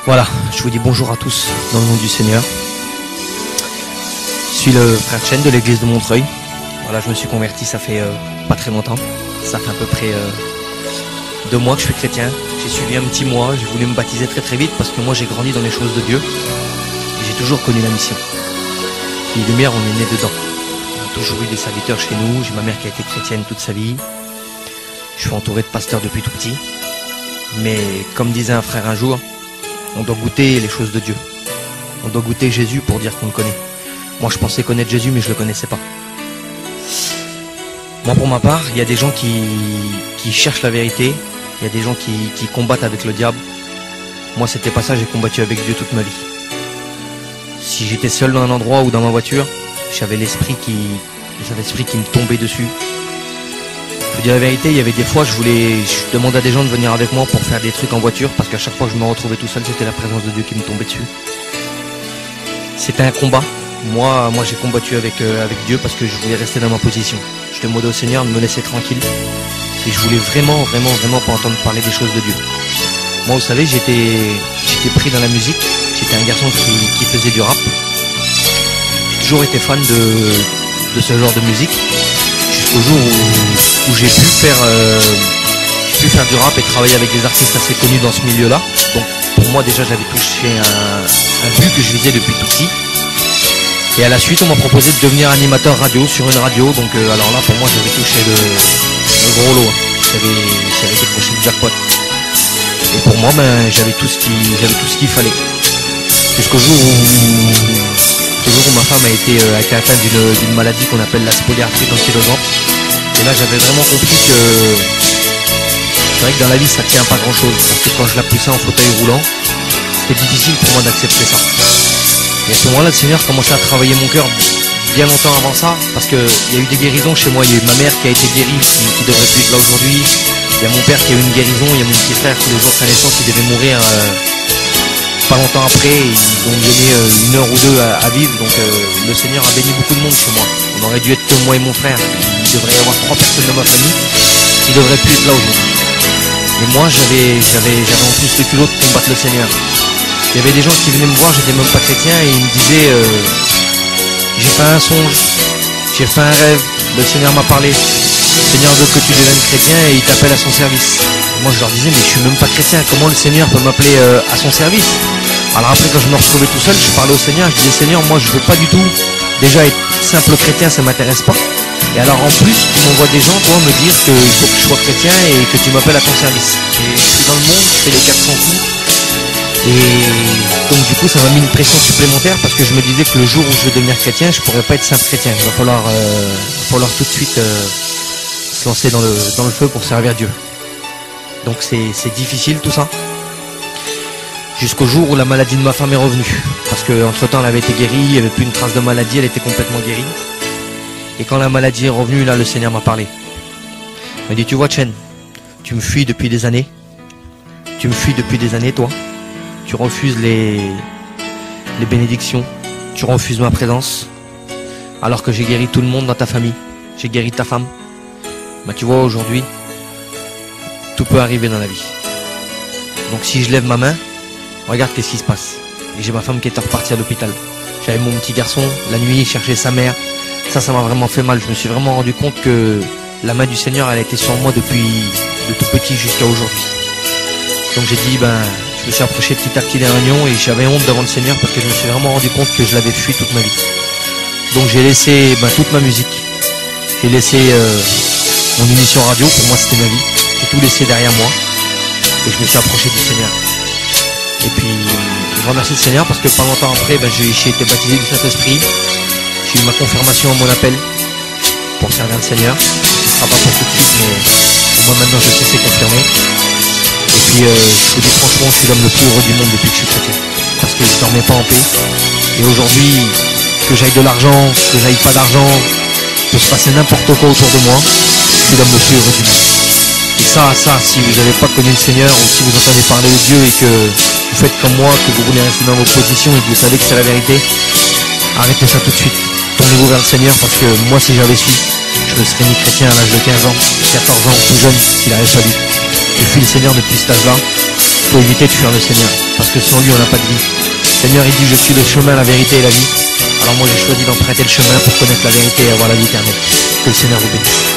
Voilà, je vous dis bonjour à tous dans le nom du Seigneur. Je suis le frère Chen de l'église de Montreuil. Voilà, je me suis converti, ça fait pas très longtemps. Ça fait à peu près 2 mois que je suis chrétien. J'ai suivi un petit mois, j'ai voulu me baptiser très vite parce que moi j'ai grandi dans les choses de Dieu. Et j'ai toujours connu la mission. Les lumières, on est né dedans. On a toujours eu des serviteurs chez nous. J'ai ma mère qui a été chrétienne toute sa vie. Je suis entouré de pasteurs depuis tout petit. Mais comme disait un frère un jour, on doit goûter les choses de Dieu. On doit goûter Jésus pour dire qu'on le connaît. Moi, je pensais connaître Jésus, mais je le connaissais pas. Moi, pour ma part, il y a des gens qui cherchent la vérité. Il y a des gens qui combattent avec le diable. Moi, c'était pas ça. J'ai combattu avec Dieu toute ma vie. Si j'étais seul dans un endroit ou dans ma voiture, j'avais l'esprit qui me tombait dessus. Je vous dis la vérité, il y avait des fois, je demandais à des gens de venir avec moi pour faire des trucs en voiture, parce qu'à chaque fois que je me retrouvais tout seul, c'était la présence de Dieu qui me tombait dessus. C'était un combat. Moi j'ai combattu avec Dieu parce que je voulais rester dans ma position. Je demandais au Seigneur de me laisser tranquille. Et je voulais vraiment pas entendre parler des choses de Dieu. Moi, vous savez, j'étais pris dans la musique. J'étais un garçon qui faisait du rap. J'ai toujours été fan de ce genre de musique. Jusqu'au jour où j'ai pu faire du rap et travailler avec des artistes assez connus dans ce milieu-là. Donc pour moi déjà j'avais touché un but que je visais depuis tout petit. Et à la suite on m'a proposé de devenir animateur radio sur une radio. Donc alors là pour moi j'avais touché le gros lot. J'avais décroché le jackpot. Et pour moi j'avais tout ce qu'il fallait. Jusqu'au jour où ma femme a été atteinte d'une maladie qu'on appelle la spoliarthrite ankylosante. Et là j'avais vraiment compris que c'est vrai que dans la vie ça tient pas grand chose, parce que quand je la poussais en fauteuil roulant, c'était difficile pour moi d'accepter ça. Et à ce moment là le Seigneur commençait à travailler mon cœur bien longtemps avant ça, parce qu'il y a eu des guérisons chez moi. Il y a eu ma mère qui a été guérie, qui devrait plus être là aujourd'hui. Il y a mon père qui a eu une guérison, il y a mon petit frère tous les jours de sa naissance qui devait mourir pas longtemps après. Ils ont donné 1 heure ou 2 à vivre. Donc le Seigneur a béni beaucoup de monde chez moi. On aurait dû être que moi et mon frère. Il devrait y avoir 3 personnes dans ma famille qui devraient plus être là aujourd'hui. Et moi j'avais en plus le culot de combattre le Seigneur. Il y avait des gens qui venaient me voir, j'étais même pas chrétien, et ils me disaient j'ai fait un songe, j'ai fait un rêve, le Seigneur m'a parlé, le Seigneur veut que tu deviennes chrétien et il t'appelle à son service. Et moi je leur disais mais je suis même pas chrétien, comment le Seigneur peut m'appeler à son service? Alors après quand je me retrouvais tout seul, je parlais au Seigneur, je disais Seigneur, moi je veux pas du tout déjà être simple chrétien, ça m'intéresse pas. Et alors en plus tu m'envoies des gens toi me dire qu'il faut que je sois chrétien et que tu m'appelles à ton service. Et je suis dans le monde, je fais les 400 coups. Et donc du coup ça m'a mis une pression supplémentaire, parce que je me disais que le jour où je vais devenir chrétien, je pourrais pas être simple chrétien. Il va falloir tout de suite se lancer dans le feu pour servir Dieu. Donc c'est difficile tout ça. Jusqu'au jour où la maladie de ma femme est revenue. Parce qu'entre temps elle avait été guérie, il n'y avait plus une trace de maladie, elle était complètement guérie. Et quand la maladie est revenue, là le Seigneur m'a parlé. Il m'a dit tu vois Chen, tu me fuis depuis des années. Tu me fuis depuis des années toi. Tu refuses les bénédictions. Tu refuses ma présence. Alors que j'ai guéri tout le monde dans ta famille. J'ai guéri ta femme. Bah tu vois aujourd'hui, tout peut arriver dans la vie. Donc si je lève ma main, regarde qu'est-ce qui se passe. Et j'ai ma femme qui était repartie à l'hôpital. J'avais mon petit garçon, la nuit, il cherchait sa mère. Ça m'a vraiment fait mal. Je me suis vraiment rendu compte que la main du Seigneur, elle a été sur moi de tout petit jusqu'à aujourd'hui. Donc j'ai dit, je me suis approché petit à petit des réunions et j'avais honte devant le Seigneur, parce que je me suis vraiment rendu compte que je l'avais fui toute ma vie. Donc j'ai laissé toute ma musique. J'ai laissé mon émission radio, pour moi c'était ma vie. J'ai tout laissé derrière moi et je me suis approché du Seigneur. Et puis je remercie le Seigneur parce que pas longtemps après, j'ai été baptisé du Saint-Esprit. J'ai eu ma confirmation à mon appel pour servir le Seigneur. Ce ne sera pas pour tout de suite, mais moi maintenant je sais c'est confirmé. Et puis je vous dis franchement, je suis l'homme le plus heureux du monde depuis que je suis chrétien. Parce que je ne dormais pas en paix. Et aujourd'hui, que j'aille de l'argent, que j'aille pas d'argent, peut se passer n'importe quoi autour de moi, je suis l'homme le plus heureux du monde. Et ça, si vous n'avez pas connu le Seigneur, ou si vous entendez parler de Dieu et que vous faites comme moi, que vous voulez rester dans vos positions et que vous savez que c'est la vérité, arrêtez ça tout de suite. Tournez-vous vers le Seigneur, parce que moi si j'avais su, je me serais mis chrétien à l'âge de 15 ans, 14 ans, plus jeune, s'il avait fallu. J'ai fui le Seigneur depuis cet âge-là. Il faut éviter de fuir le Seigneur, parce que sans lui on n'a pas de vie. Le Seigneur il dit je suis le chemin, la vérité et la vie. Alors moi j'ai choisi d'emprunter le chemin pour connaître la vérité et avoir la vie éternelle. Que le Seigneur vous bénisse.